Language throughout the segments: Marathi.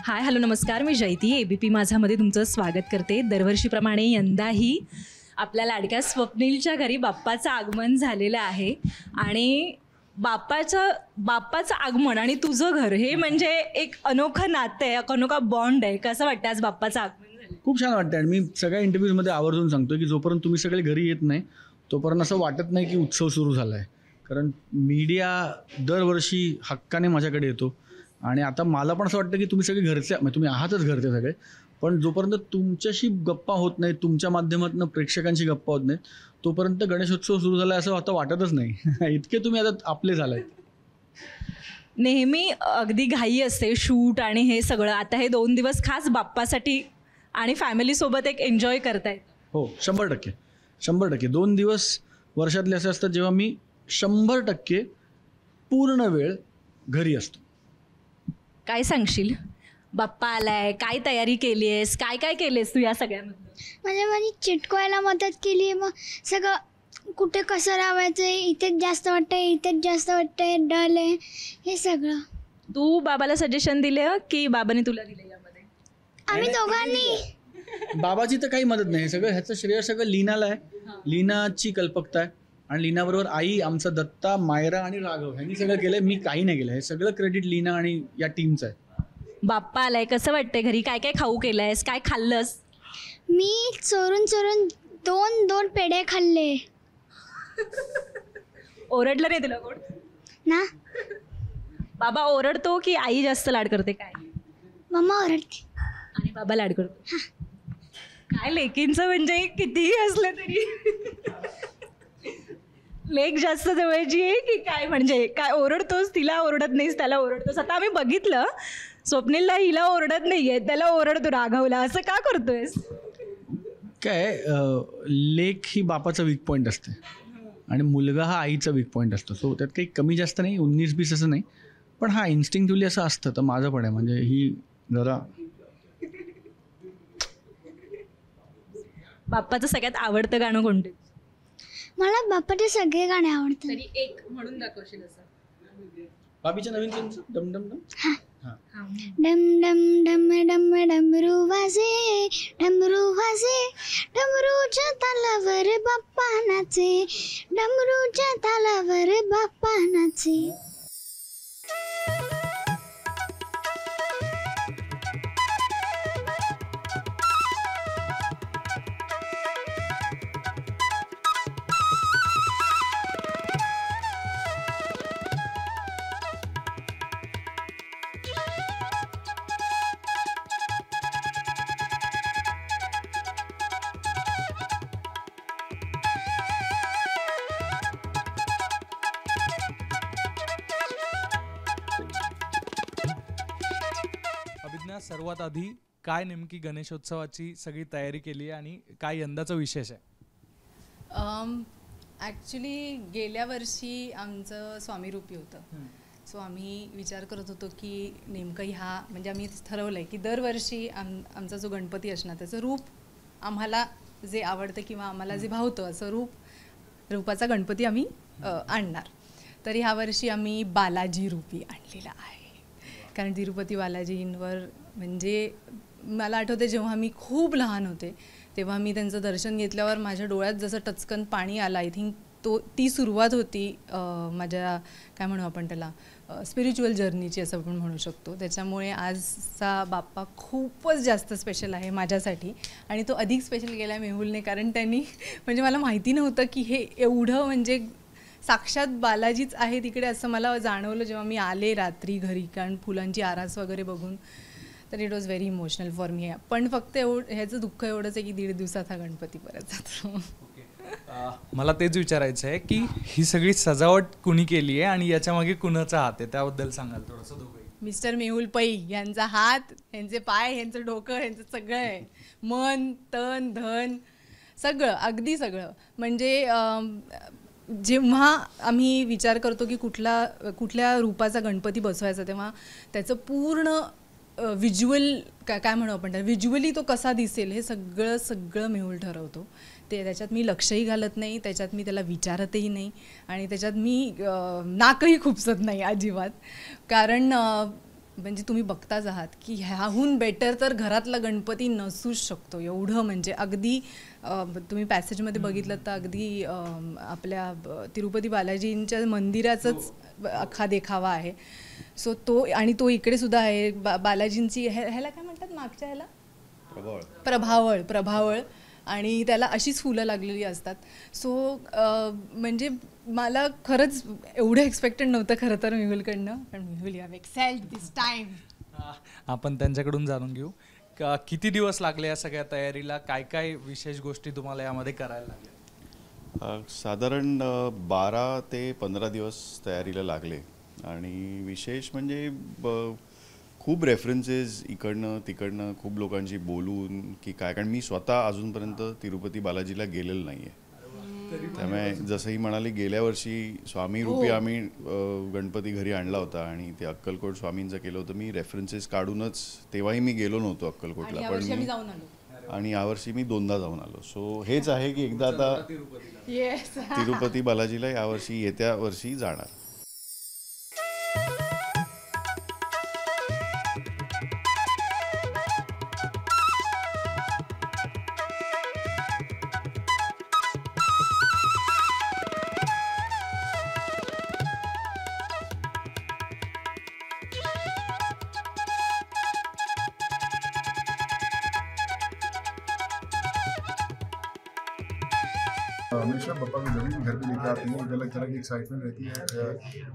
हाय हॅलो नमस्कार, मी जयती ABP माझामध्ये तुमचं स्वागत करते. दरवर्षीप्रमाणे यंदाही आपल्या लाडक्या स्वप्नीलच्या घरी बाप्पाचं आगमन झालेलं आहे आणि बाप्पाचं आगमन आणि तुझं घर हे म्हणजे एक अनोखं नातं आहे, एक अनोखा बॉन्ड आहे. कसं वाटतं आज बाप्पाचं आगमन झालं? खूप छान वाटतं आणि मी सगळ्या इंटरव्ह्यूजमध्ये आवर्जून सांगतो की जोपर्यंत तुम्ही सगळे घरी येत नाही तोपर्यंत असं वाटत नाही की उत्सव सुरू झाला आहे. कारण मीडिया दरवर्षी हक्काने माझ्याकडे येतो आणि आता मला पण असं वाटतं की तुम्ही सगळे घरचे, म्हणजे तुम्ही आहातच घरचे सगळे, पण जोपर्यंत तुमच्याशी गप्पा होत नाही, तुमच्या माध्यमातून प्रेक्षकांशी गप्पा होत नाहीत, तोपर्यंत गणेशोत्सव सुरू झाला असं आता वाटतच नाही. इतके तुम्ही आता आपले झालाय. नेहमी अगदी घाई असते शूट आणि हे सगळं. आता हे 2 दिवस खास बाप्पासाठी आणि फॅमिलीसोबत एक एन्जॉय करतायत. हो, 100%. 2 दिवस वर्षातले असे असतात जेव्हा मी 100% पूर्ण वेळ घरी असतो. काय सांगशील? बाप्पा आलाय, काय तयारी केली आहेस, काय काय केलेस तू या सगळ्यामध्ये? म्हणजे माझी चिटकवायला मदत केली आहे. मग सगळं कुठे कसं लावायचं आहे, इथेच जास्त वाटतंय, इथेच जास्त वाटतंय, डल आहे, हे सगळं. तू बाबाला सजेशन दिलं की बाबाने तुला दिलं यामध्ये? आम्ही दोघांनी. बाबाची तर काही मदत नाही, सगळं ह्याचं श्रेय सगळं लीनाला आहे. लीनाची कल्पकता आहे आणि लीनाबरोबर आई, आमचा दत्ता, मायरा आणि राघव ह्यांनी सगळं केलंय. मी काही नाही केलं. हे सगळं क्रेडिट लीना आणि या टीमचं आहे. बाप्पा आलाय, कसं वाटतंय घरी? काय काय खाऊ केलंयस, काय खाल्लंस? मी चोरून चोरून 2 पेढे खाल्ले ओरडलं नाही तुला कोण? ना. बाबा ओरडतो की आई जास्त लाड करते? काय मम्मा ओरडते आणि बाबा लाड करतो? काय लेकींचं म्हणजे कितीही असलं तरी लेक जास्त जवळची आहे की काय? म्हणजे काय ओरडतोस, तिला ओरडत नाहीस, त्याला ओरडतोस? आता आम्ही बघितलं स्वप्नीलला हिला ओरडत नाहीये, त्याला ओरडतो राघवला. असं का करतोयस? काय लेक ही बापाचा वीक पॉईंट असते आणि मुलगा हा आईचा वीक पॉईंट असतो. सो त्यात काही कमी जास्त नाही, 19-20 असं नाही, पण हा इन्स्टिंक्टिव्हली असं असतं. तर माझं पण आहे, म्हणजे ही जरा. बाप्पाचं सगळ्यात आवडतं गाणं कोणतं? मला बाप्पाचे सगळे गाणे आवडतात. तरी एक म्हणून दाखवशील असं? बाबीच्या नवीन फिल्मचं डम डम डम. डम डम डम डम डमरू वाजे, डमरू वाजे, डमरूच्या तालावर बाप्पा नाचे, डमरूच्या तालावर बाप्पा नाचे. अभिज्ञा, सर्वात आधी काय नेमकी गणेशोत्सवाची सगळी तयारी केली आहे आणि काय यंदाचं विशेष आहे? ॲक्च्युली गेल्या वर्षी आमचं स्वामीरूपी होतं. सो आम्ही विचार करत होतो की नेमकं म्हणजे आम्ही ठरवलं आहे की दरवर्षी आमचा जो गणपती असणार त्याचं रूप आम्हाला जे आवडतं किंवा आम्हाला जे भावतं असं रूपाचा गणपती आम्ही आणणार. तर ह्या वर्षी आम्ही बालाजी रूपी आणलेला आहे. कारण तिरुपती बालाजींवर म्हणजे मला आठवते जेव्हा मी खूप लहान होते तेव्हा मी त्यांचं दर्शन घेतल्यावर माझ्या डोळ्यात जसं टचकन पाणी आलं. आय थिंक ती सुरुवात होती माझ्या, काय म्हणू आपण त्याला, स्पिरिच्युअल जर्नीची असं आपण म्हणू शकतो. त्याच्यामुळे आजचा बाप्पा खूपच जास्त स्पेशल आहे माझ्यासाठी आणि तो अधिक स्पेशल गेला मेहुलने. कारण त्यांनी म्हणजे मला माहिती नव्हतं की हे एवढं म्हणजे साक्षात बालाजीच आहे तिकडे असं मला जाणवलं जेव्हा मी आले रात्री घरी. कारण फुलांची आरास वगैरे बघून तर it was very emotional for me. पण फक्त ह्याचं दुःख एवढंच आहे की 1.5 दिवसात हा गणपती परत जातो. मला तेच विचारायचं आहे की ही सगळी सजावट कुणी केली आहे आणि याच्या मागे कुणाचा हात आहे त्याबद्दल सांगाल थोडंसं दोघंही? मिस्टर मेहुल पै यांचा हात, यांचे पाय, यांचं डोकं, यांचं सगळं आहे. मन, तन, धन सगळं, अगदी सगळं. म्हणजे जेव्हा आम्ही विचार करतो की कुठल्या रूपाचा गणपती बसवायचा तेव्हा त्याचं पूर्ण व्हिज्युअल काय म्हणू आपण, व्हिज्युअली तो कसा दिसेल हे सगळं मेहुल ठरवतो. त्याच्यात मी लक्षही घालत नाही, त्याच्यात मी त्याला विचारतही नाही आणि त्याच्यात मी नाकही खुपसत नाही अजिबात. कारण म्हणजे तुम्ही बघताच आहात की ह्याहून बेटर तर घरातला गणपती नसूच शकतो. एवढं म्हणजे अगदी तुम्ही पॅसेजमध्ये बघितलं तर अगदी आपल्या तिरुपती बालाजींच्या मंदिराचंच अख्खा देखावा आहे. सो तो आणि तो इकडे सुद्धा आहे बालाजींची ह्याला काय म्हणतात मागच्या ह्याला प्रभावळ आणि त्याला अशीच फुलं लागलेली असतात. सो म्हणजे मला खरंच एवढं एक्सपेक्टेड नव्हतं खरं तर मेहुलकडनं, पण Mehul you have excelled this time. आपण त्यांच्याकडून जाणून घेऊ किती दिवस लागले या सगळ्या तयारीला, काय काय विशेष गोष्टी तुम्हाला यामध्ये करायला लागल्या? साधारण 12 ते 15 दिवस तयारीला लागले आणि विशेष म्हणजे खूप रेफरन्सेस इकडनं तिकडनं खूप लोकांशी बोलून की काय, कारण मी स्वतः अजूनपर्यंत तिरुपती बालाजीला गेलेलं नाही आहे. त्यामुळे जसंही म्हणाले गेल्या वर्षी स्वामी रूपी आम्ही गणपती घरी आणला होता आणि ते अक्कलकोट स्वामींचं केलं होतं. मी रेफरन्सेस काढूनच, तेव्हाही मी गेलो नव्हतो अक्कलकोटला, पण मी आणि यावर्षी मी 2दा जाऊन आलो. सो हेच आहे की एकदा आता तिरुपती बालाजीला यावर्षी येत्या वर्षी जाणार. हमेशा पापा को जब भी घर पे लेके आते हैं एक अलग तरह की एक्साइटमेंट रहती है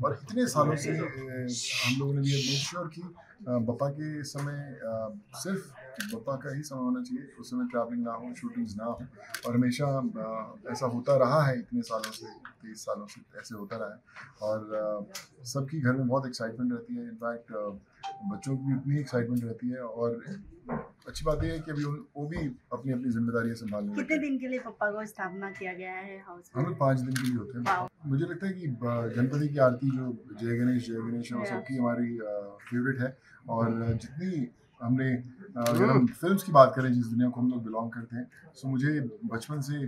और इतने सालों से हम लोगों ने भी मेक श्योर कि पापा के समय सिर्फ पापा का ही समय होना चाहिए, उस समय ट्रैवलिंग ना हो, शूटिंग्स ना हो, और हमेशा ऐसा होता रहा है. इतने सालों से 23 सालों से ऐसे होता रहा है और सबकी घर में बहुत एक्साइटमेंट रहती है. इनफैक्ट बच्चों की भी उतनी एक्साइटमेंट रहती है और अच्छी बात यह है कि अभी वो भी अपनी अपनी जिम्मेदारियां संभालने. कितने दिन के लिए पप्पा को स्थापना किया गया है हाउस में? हम लोग 5 दिन के लिए होते हैं. मुझे लगता है कि गणपति की आरती जो जय गणेश है वो सबकी हमारी फेवरेट है. और जितनी हमने अगर हम फिल्म्स की बात करें जिस दुनिया को हम लोग बिलोंग करते हैं, सो मुझे बचपन से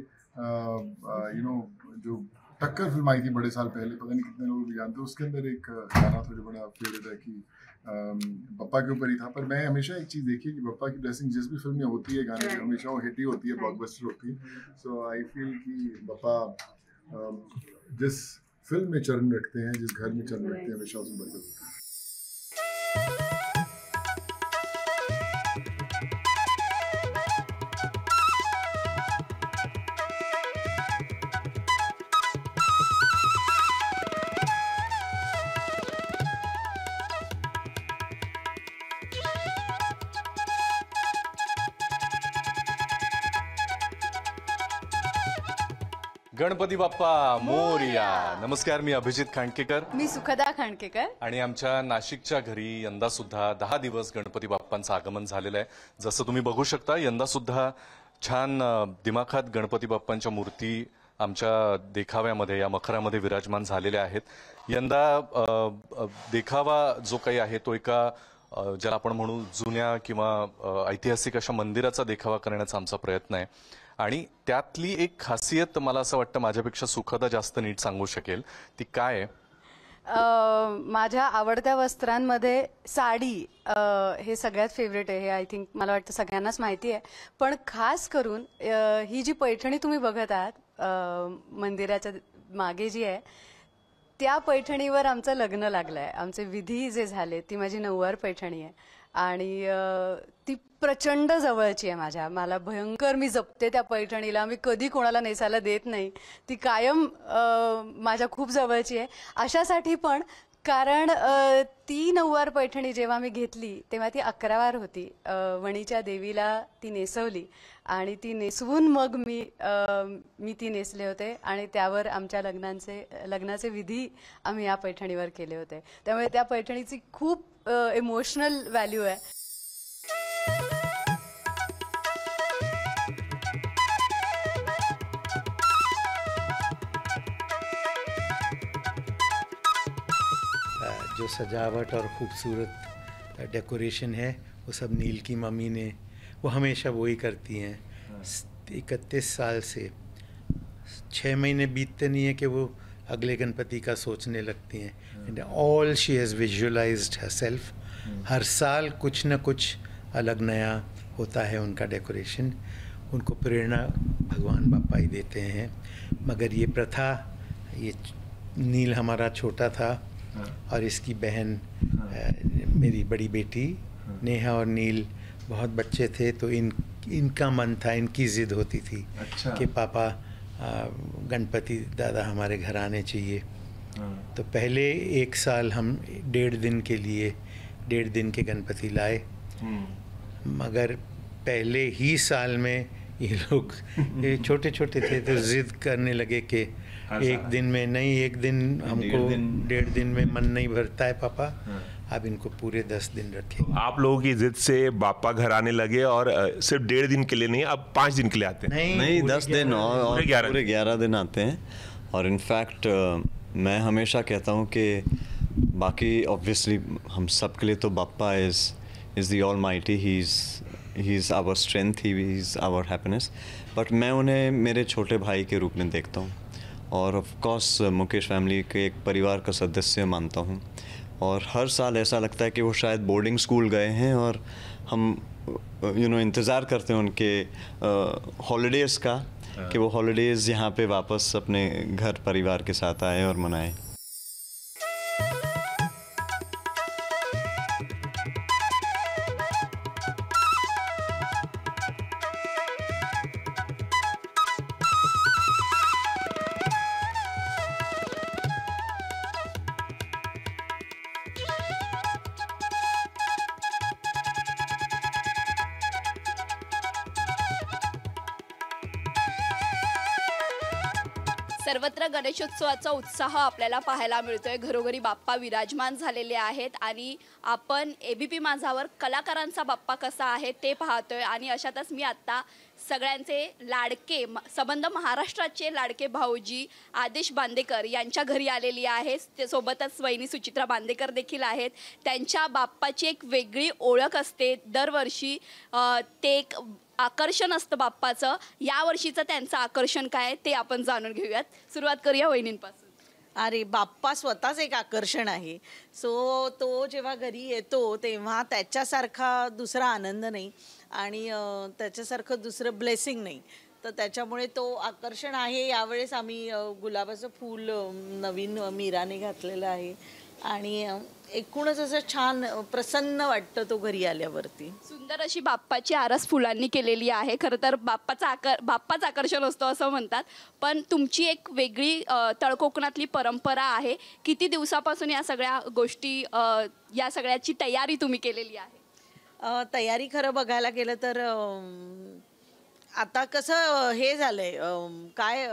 जो टक्कर फिल्म आई थी बड़े साल पहले, पता नहीं कितने लोग भी जानते हैं, उसके अंदर एक गाना था जो बड़ा फेवरेट है कि पप्पा के ऊपर ही था. पर मैं हमेशा एक चीज़ देखी कि पप्पा की ब्लेसिंग जिस भी फिल्म में होती है गाने में हमेशा वो हिट ही होती है, ब्लॉकबस्टर होती है. सो आई फील कि पप्पा जिस फिल्म में चरण रखते हैं, जिस घर में चरण रखते हैं, हमेशा उसमें बरकत होती है. गणपती बाप्पा मोरया. नमस्कार, मी अभिजित खांडकेकर. मी सुखदा खांडकेकर. आणि आमच्या नाशिकच्या घरी यंदा सुद्धा 10 दिवस गणपती बाप्पांचं आगमन झालेलं आहे. जसं तुम्ही बघू शकता यंदा सुद्धा छान दिमाखात गणपती बाप्पांच्या मूर्ती आमच्या देखाव्यामध्ये या मखरामध्ये विराजमान झालेल्या आहेत. यंदा देखावा जो काही आहे तो एका ज्याला आपण म्हणू जुन्या किंवा ऐतिहासिक अशा मंदिराचा देखावा करण्याचा आमचा प्रयत्न आहे. आणि त्यातली एक खासियत मला असं वाटतं माझ्यापेक्षा सुखदा जास्त नीट सांगू शकेल. ती काय आहे? माझ्या आवडत्या वस्त्रांमध्ये साडी हे सगळ्यात फेवरेट आहे. हे आय थिंक मला वाटतं सगळ्यांनाच माहिती आहे. पण खास करून ही जी पैठणी तुम्ही बघत आहात मंदिराच्या मागे जी आहे, त्या पैठणीवर आमचं लग्न लागलं आहे. आमचे विधी जे झाले ती माझी नऊवार पैठणी आहे आणि ती प्रचंड जवळची आहे मला भयंकर. मी जपते त्या पैठणीला, मी कधी कोणाला नेसायला देत नाही. ती कायम माझ्या खूप जवळची आहे. अशासाठी पण कारण ती नऊवार पैठणी जेव्हा मी घेतली तेव्हा ती 11 वार होती. वणीच्या देवीला ती नेसवली आणि ती नेसवून मग मी ती नेसले होते आणि त्यावर आमच्या लग्नाचे विधी आम्ही या पैठणीवर केले होते. त्यामुळे त्या पैठणीची खूप इमोशनल व्हॅल्यू आहे. जो सजावट और खूबसूरत डेकोरेशन है वो सब नील की मम्मी ने, वो हमेशा वही करती हैं. 31 साल से 6 महीने बीतते नहीं है कि वो अगले गणपति का सोचने लगती हैं. And all she has visualized herself हर साल कुछ न कुछ अलग नया होता है उनका डेकोरेशन। उनको प्रेरणा भगवान बापा ही देते हैं। मगर ये प्रथा, ये नील हमारा छोटा था और इसकी बहन मेरी बड़ी बेटी नेहा और नील बहुत बच्चे थे, तो इनका मन था, इनकी ज़िद होती थी कि पापा गणपति दादा हमारे घर आने चाहिए। तो पहले एक साल हम 1.5 दिन के लिए 1.5 दिन के गणपति लाए, मगर पहले ही साल में ये लोग ये छोटे छोटे थे तो ज़िद करने लगे कि एक दिन में नहीं, एक दिन हमको 1.5 दिन में मन नहीं भरता है पापा, अब इनको पूरे 10 दिन रखें। आप लोगों की जिद से बापा घर आने लगे और सिर्फ 1.5 दिन के लिए नहीं, अब 5 दिन के लिए आते हैं। नहीं 10 दिन और पूरे 11 दिन आते हैं। और इनफैक्ट मैं हमेशा कहता हूँ कि बाकी ऑब्वियसली हम सब के लिए तो Bappa is the almighty, he is our strength, he is our happiness. But मैं उन्हें मेरे छोटे भाई के रूप में देखता हूँ और ऑफ कोर्स मुकेश फैमिली के एक परिवार का सदस्य मानता हूँ। और हर साल ऐसा लगता है कि वो शायद बोर्डिंग स्कूल गए हैं और हम इंतज़ार करते हैं उनके हॉलीडेज़ का, कि वो हॉलीडेज़ यहाँ पे वापस अपने घर परिवार के साथ आए और मनाएं। सर्वत्र गणेशोत्सवाचा उत्साह आपल्याला पाहायला मिळतोय। घरोघरी बाप्पा विराजमान झालेले आहेत आणि आपण ABP माझावर कलाकारांचा बाप्पा कसा आहे ते पाहतोय। आणि अशातच मी आत्ता सगळ्यांचे लाडके संबंध महाराष्ट्राचे लाडके भाऊजी आदेश बांदेकर यांच्या घरी आलेली आहे। ते सोबतच वहिनी सुचित्रा बांदेकर देखील आहेत। त्यांच्या बाप्पाची एक वेगळी ओळख असते दरवर्षी, ते एक आकर्षण असतं बाप्पाचं। यावर्षीचं त्यांचं आकर्षण काय ते आपण जाणून घेऊयात। सुरुवात करूया वहिनींपासून। अरे बाप्पा स्वतःच एक आकर्षण आहे। सो तो जेव्हा घरी येतो तेव्हा त्याच्यासारखा दुसरा आनंद नाही आणि त्याच्यासारखं दुसरं ब्लेसिंग नाही, तर त्याच्यामुळे तो आकर्षण आहे। यावेळेस आम्ही गुलाबाचं फूल नवीन मीराने घातलेलं आहे आणि एकूणच असं छान प्रसन्न वाटतं तो घरी आल्यावरती। सुंदर अशी बाप्पाची आरास फुलांनी केलेली आहे। खरं तर बाप्पाचं आकर्षण असतं असं म्हणतात, पण तुमची एक वेगळी तळकोकणातली परंपरा आहे। किती दिवसापासून या सगळ्या गोष्टी, या सगळ्याची तयारी तुम्ही केलेली आहे? तयारी खरं बघायला गेलं तर आता कसं हे झालंय, काय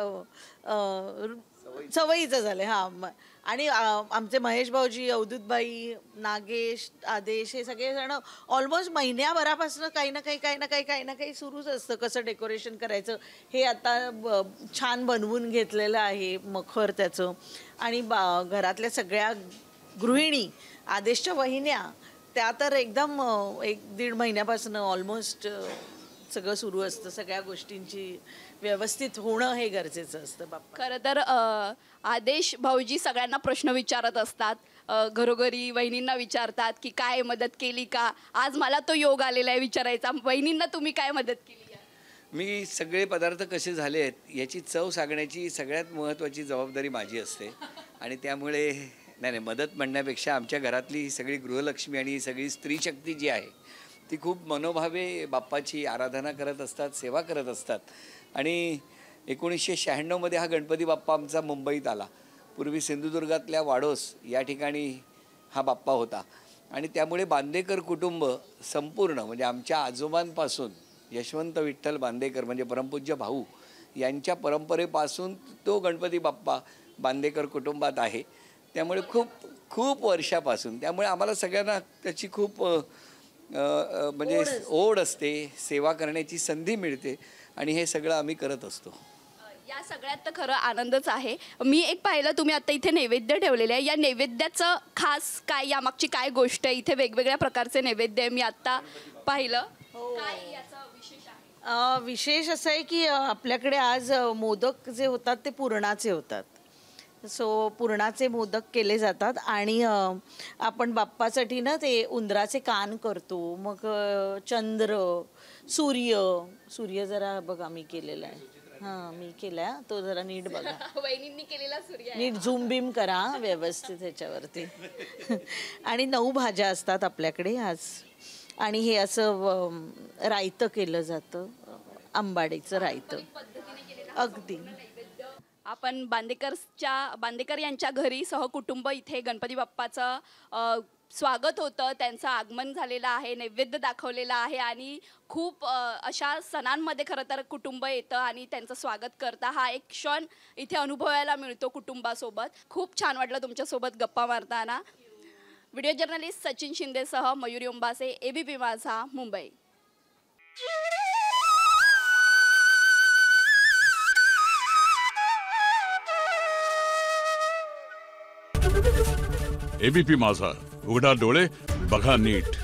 सवयीचं झालंय। हां, आणि आमचे महेश भाऊजी, अवधूतबाई, नागेश, आदेश हे सगळेजण ऑलमोस्ट महिन्याभरापासून काही ना काही सुरूच असतं। कसं डेकोरेशन करायचं हे आता छान बनवून घेतलेलं आहे मखर त्याचं। आणि घरातल्या सगळ्या गृहिणी, आदेशच्या वहिन्या, त्या तर एकदम 1-1.5 महिन्यापासून ऑलमोस्ट सगळं सुरू असतं। सगळ्या गोष्टींची व्यवस्थित होणं हे गरजेचं असतं बाप्पा। खरं तर आदेश भाऊजी सगळ्यांना प्रश्न विचारत असतात, घरोघरी वहिनींना विचारतात की काय मदत केली का। आज मला तो योग आलेला आहे विचारायचा, वहिनींना तुम्ही काय मदत केली आहे? मी सगळे पदार्थ कसे झाले आहेत याची चव सांगण्याची सगळ्यात महत्त्वाची जबाबदारी माझी असते। आणि त्यामुळे नाही मदत म्हणण्यापेक्षा आमच्या घरातली सगळी गृहलक्ष्मी आणि सगळी स्त्रीशक्ती जी आहे ती खूप मनोभावे बाप्पाची आराधना करत असतात, सेवा करत असतात। आणि 1996 हा गणपती बाप्पा आमचा मुंबईत आला। पूर्वी सिंधुदुर्गातल्या वाडोस या ठिकाणी हा बाप्पा होता आणि त्यामुळे बांदेकर कुटुंब संपूर्ण म्हणजे आमच्या आजोबांपासून यशवंत विठ्ठल बांदेकर म्हणजे परमपूज्य भाऊ यांच्या परंपरेपासून तो गणपती बाप्पा बांदेकर कुटुंबात आहे। त्यामुळे खूप वर्षापासून त्यामुळे आम्हाला सगळ्यांना त्याची खूप म्हणजे ओढ असते, सेवा करण्याची संधी मिळते आणि हे सगळं आम्ही करत असतो। या सगळ्यात तर खरं आनंदच आहे। मी एक पाहिलं तुम्ही आता इथे नैवेद्य ठेवलेले आहे, या नैवेद्याचं खास काय, यामागची काय गोष्ट आहे? इथे वेगवेगळ्या प्रकारचे नैवेद्य आहे, मी आता पाहिलं, काय याचं विशेष आहे? विशेष असं आहे की आपल्याकडे आज मोदक जे होतात ते पुरणाचे होतात। सो पुरणाचे मोदक केले जातात आणि आपण बाप्पासाठी ना ते उंदराचे कान करतो, मग चंद्र, सूर्य जरा बघा मी केलेला आहे, हां मी केला तो जरा नीट बघा, वहिनींनी केलेला सूर्य आहे. नीट झूम बिम करा व्यवस्थित ह्याच्यावरती. आणि 9 भाज्या असतात आपल्याकडे आज. आणि हे असं रायतं केलं जातं, आंबाडीचं रायतं. अगदी आपण बांदेकर यांच्या घरी सहकुटुंब इथे गणपती बाप्पाचं स्वागत होतं, त्यांचं आगमन झालेलं आहे, नैवेद्य दाखवलेलं आहे आणि खूप अशा सणांमध्ये खरं तर कुटुंब येतं आणि त्यांचं स्वागत करता हा एक क्षण इथे अनुभवायला मिळतो कुटुंबासोबत. खूप छान वाटलं तुमच्यासोबत गप्पा मारताना. व्हिडिओ जर्नलिस्ट सचिन शिंदेसह मयुरी उंबासे, ABP माझा, मुंबई. ABP माझा, उघडा डोळे बघा नीट.